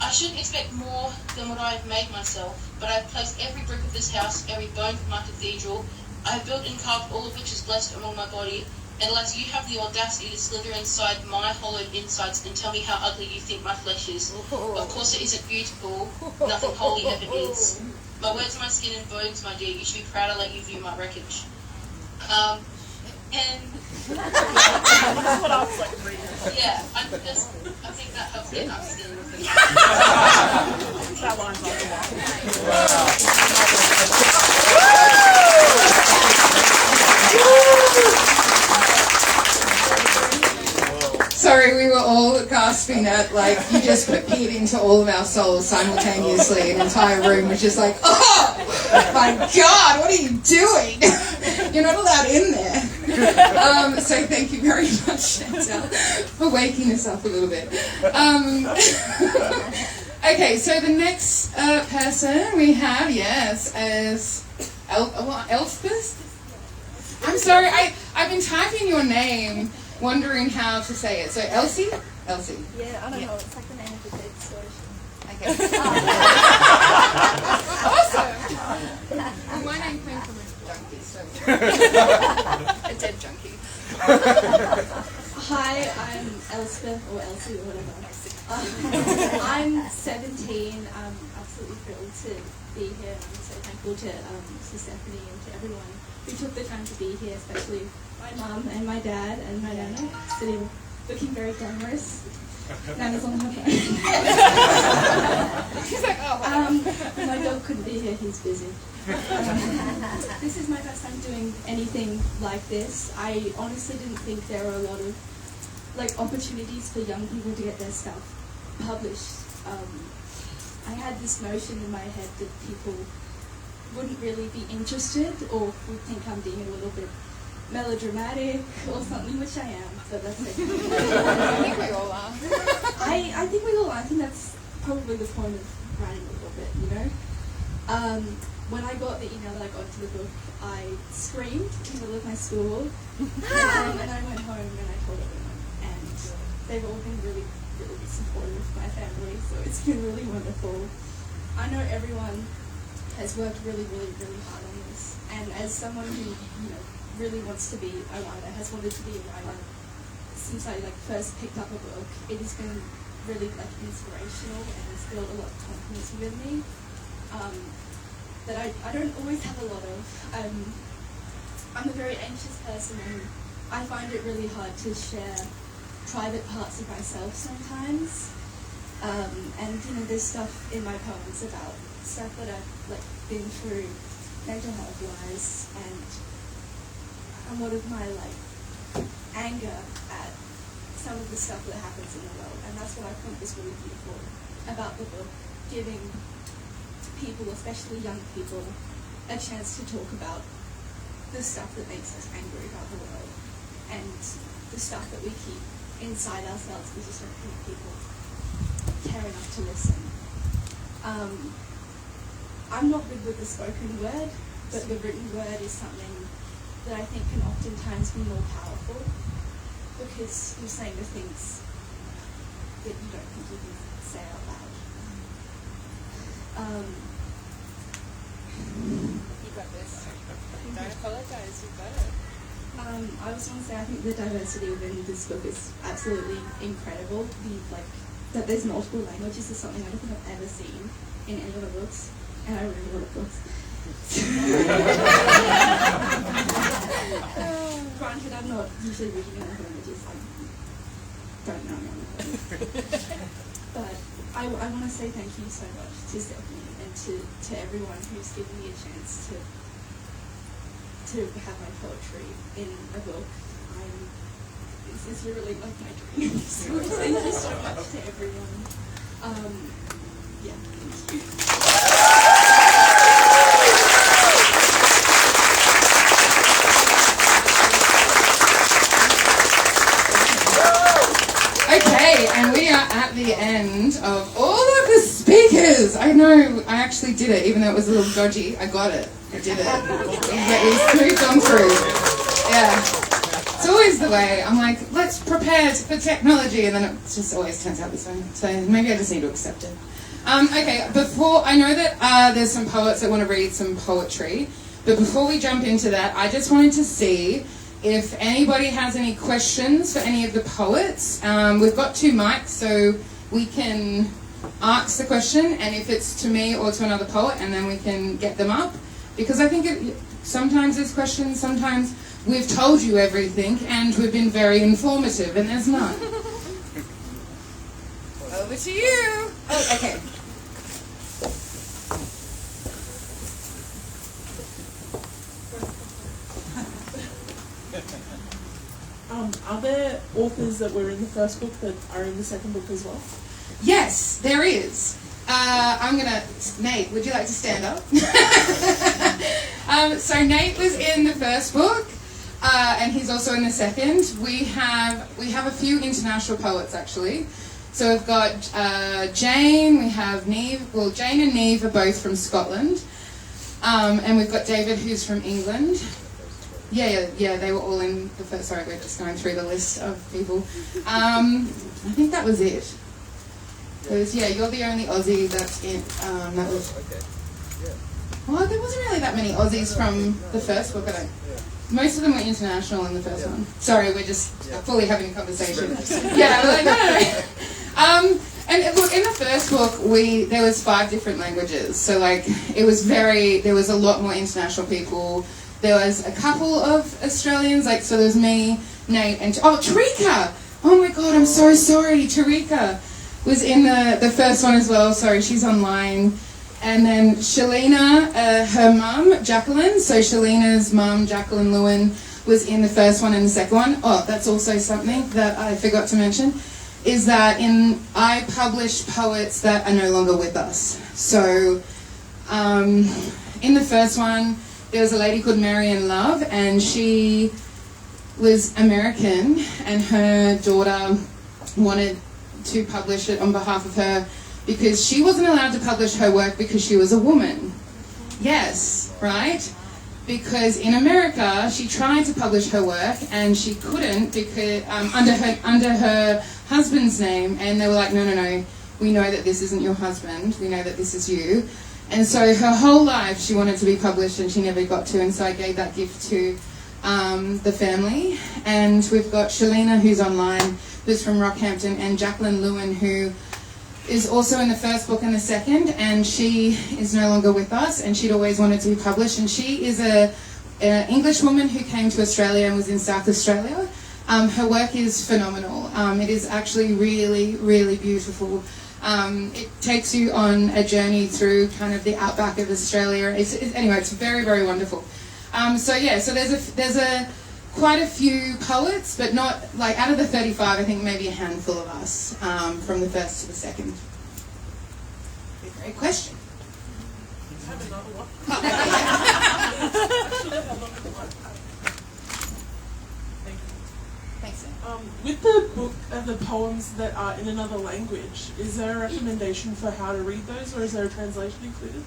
I shouldn't expect more than what I have made myself, but I have placed every brick of this house, every bone of my cathedral. I have built and carved all of which is blessed among my body, and alas, you have the audacity to slither inside my hollowed insides and tell me how ugly you think my flesh is. Of course it isn't beautiful, nothing holy ever is. My words are my skin and bones, my dear, you should be proud I let you view my wreckage. And That's what I was like reading. yeah, I think that helps get understanding of it. That line's on the wall. Sorry, we were all gasping at, like, you just peered into all of our souls simultaneously. An entire room was just like, oh, my God, what are you doing? You're not allowed in there. So thank you very much, Chantel, for waking us up a little bit. Okay, so the next person we have, yes, is Elspeth? I'm sorry, I've been typing your name, wondering how to say it. So Elsie? Elsie. Yeah, I don't know. It's like the name of the dead solution. Okay. Awesome. Well, my name came from a junkie, so a dead junkie. Hi, I'm Elspeth, or Elsie, or whatever. I'm 17, absolutely absolutely thrilled to be here. I'm so thankful to Stephanie and to everyone who took the time to be here, especially my mum and my dad and my nana, sitting looking very glamorous. Nana's on her phone. She's like, oh. My dog couldn't be here, he's busy. This is my first time doing anything like this. I honestly didn't think there were a lot of opportunities for young people to get their stuff published. I had this notion in my head that people wouldn't really be interested or would think I'm being a little bit melodramatic or something, which I am, so that's okay. I think we all are. I think we all are. I think that's probably the point of writing a little bit, you know? When I got the email that I got into the book, I screamed in the middle of my school, and I went home and I told everyone, and they've all been really, really supportive of my family, so it's been really wonderful. I know everyone has worked really, really, really hard on this, and as someone who, really wants to be a writer, has wanted to be a writer since I first picked up a book, it has been really inspirational and it's built a lot of confidence within me that I don't always have a lot of. I'm a very anxious person and I find it really hard to share private parts of myself sometimes. And there's stuff in my poems about stuff that I've been through mental health wise and a lot of my anger at some of the stuff that happens in the world, and that's what I think is really beautiful about the book, giving people, especially young people, a chance to talk about the stuff that makes us angry about the world and the stuff that we keep inside ourselves because we don't think people care enough to listen. I'm not good with the spoken word, but the written word is something that I think can oftentimes be more powerful because you're saying the things that you don't think you can say out loud. You got this. Don't apologize, you've got it. I just want to say I think the diversity within this book is absolutely incredible. That there's multiple languages is something I don't think I've ever seen in any other books, and I read a lot of books. Granted, I'm not usually reading other languages. I don't know. But I want to say thank you so much to Stephanie and to everyone who's given me a chance to have my poetry in a book. It's literally my dream. So thank you so much to everyone. Thank you. Okay, and we are at the end of all of the speakers. I know, I actually did it, even though it was a little dodgy. I got it. I did it. We've gone through. Yeah. It's always the way. I'm like, let's prepare for technology, and then it just always turns out this way. So maybe I just need to accept it. Okay, I know that there's some poets that want to read some poetry, but before we jump into that, I just wanted to see if anybody has any questions for any of the poets. We've got 2 mics, so we can ask the question, and if it's to me or to another poet, and then we can get them up. Because I think sometimes there's questions, sometimes we've told you everything, and we've been very informative, and there's none. Over to you. Oh, okay. Are there authors that were in the first book that are in the second book as well? Yes, there is. Nate, would you like to stand up? So Nate was in the first book, and he's also in the second. We have a few international poets actually. So we've got Jane, we have Neve. Well, Jane and Neve are both from Scotland, and we've got David, who's from England. Yeah, they were all in the first. Sorry, we're just going through the list of people. I think that was it. Because you're the only Aussie that's in. That was. Well, there wasn't really that many Aussies from the first book. Most of them were international in the first one. Sorry, we're just fully having a conversation. Yeah, we're like no. And look, in the first book, there was 5 different languages. So like, there was a lot more international people. There was a couple of Australians, like, so there was me, Nate, and, Tarika! Oh my God, I'm so sorry. Tarika was in the first one as well. Sorry, she's online. And then Shalina, her mum, Jacqueline. So Shalina's mum, Jacqueline Lewin, was in the first one and the second one. Oh, that's also something that I forgot to mention, is that I publish poets that are no longer with us. So in the first one, there was a lady called Marianne Love, and she was American, and her daughter wanted to publish it on behalf of her because she wasn't allowed to publish her work because she was a woman. Yes, right? Because in America, she tried to publish her work and she couldn't because under her husband's name, and they were like, no, we know that this isn't your husband, we know that this is you. And so her whole life she wanted to be published and she never got to, and so I gave that gift to the family. And we've got Shalina, who's online, who's from Rockhampton, and Jacqueline Lewin, who is also in the first book and the second, and she is no longer with us, and she'd always wanted to be published. And she is an English woman who came to Australia and was in South Australia. Her work is phenomenal. It is actually really, really beautiful. It takes you on a journey through kind of the outback of Australia. Anyway, it's very, very wonderful. So there's quite a few poets, but not, like, out of the 35, I think maybe a handful of us, from the first to the second. Great question. Have another one. Thanks. With the book and the poems that are in another language, is there a recommendation for how to read those, or is there a translation included?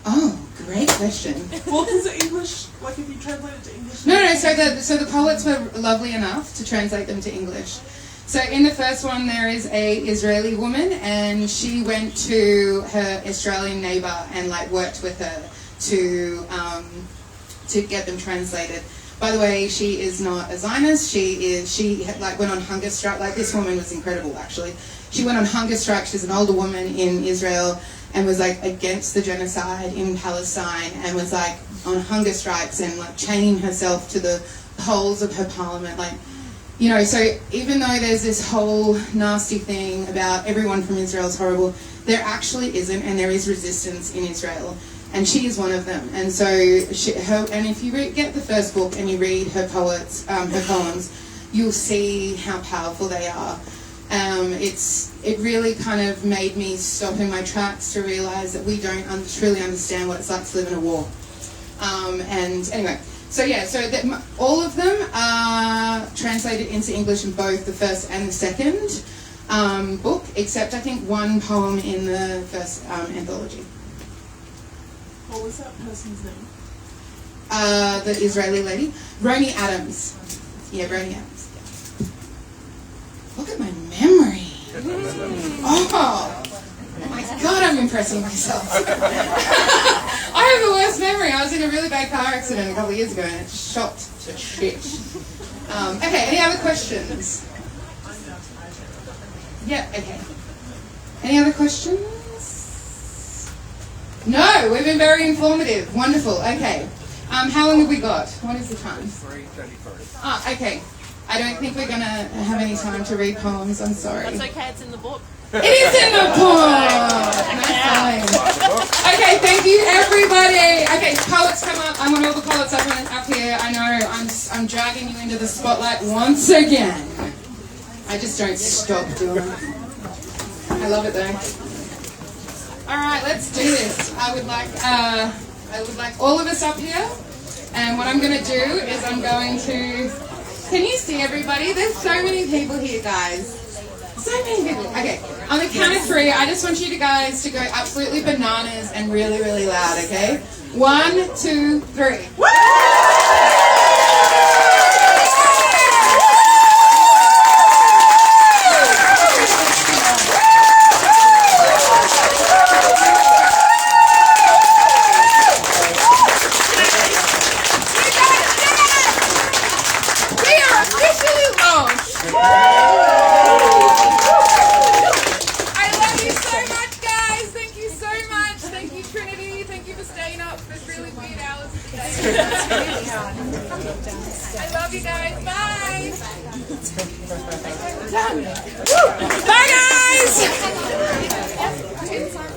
Oh, great question. Well, is it English? Like, if you translate it to English? No. So the poets were lovely enough to translate them to English. So in the first one, there is a Israeli woman, and she went to her Australian neighbour and like worked with her to get them translated. By the way, she is not a Zionist. She went on hunger strike. Like, this woman was incredible, actually. She went on hunger strike. She's an older woman in Israel, and was like against the genocide in Palestine, and was like on hunger strikes and like chaining herself to the poles of her parliament. Like, you know, so even though there's this whole nasty thing about everyone from Israel is horrible, there actually isn't, and there is resistance in Israel, and she is one of them. And so and if you get the first book and you read her poems, you'll see how powerful they are. It really kind of made me stop in my tracks to realise that we don't truly understand what it's like to live in a war. And anyway, all of them are translated into English in both the first and the second book, except I think one poem in the first anthology. What was that person's name? The Israeli lady, Roni Adams. Yeah, Roni Adams. Yeah. Look at my memory. Oh my God, I'm impressing myself. I have the worst memory. I was in a really bad car accident a couple of years ago and it shot to shit. Okay, any other questions? Yeah, okay. Any other questions? No, we've been very informative. Wonderful, okay. How long have we got? What is the time? 3:35. Ah, okay. I don't think we're going to have any time to read poems, I'm sorry. That's okay, it's in the book. It is in the book! Nice. Okay, thank you everybody. Okay, poets come up. I want all the poets up here. I know, I'm dragging you into the spotlight once again. I just don't stop doing it. I love it though. Alright, let's do this. I would like all of us up here. And what I'm going to do is I'm going to... Can you see everybody? There's so many people here, guys. So many people. Okay, on the count of 3, I just want you guys to go absolutely bananas and really, really loud, okay? 1, 2, 3. Woo! I love I love you guys. Bye. Bye, guys.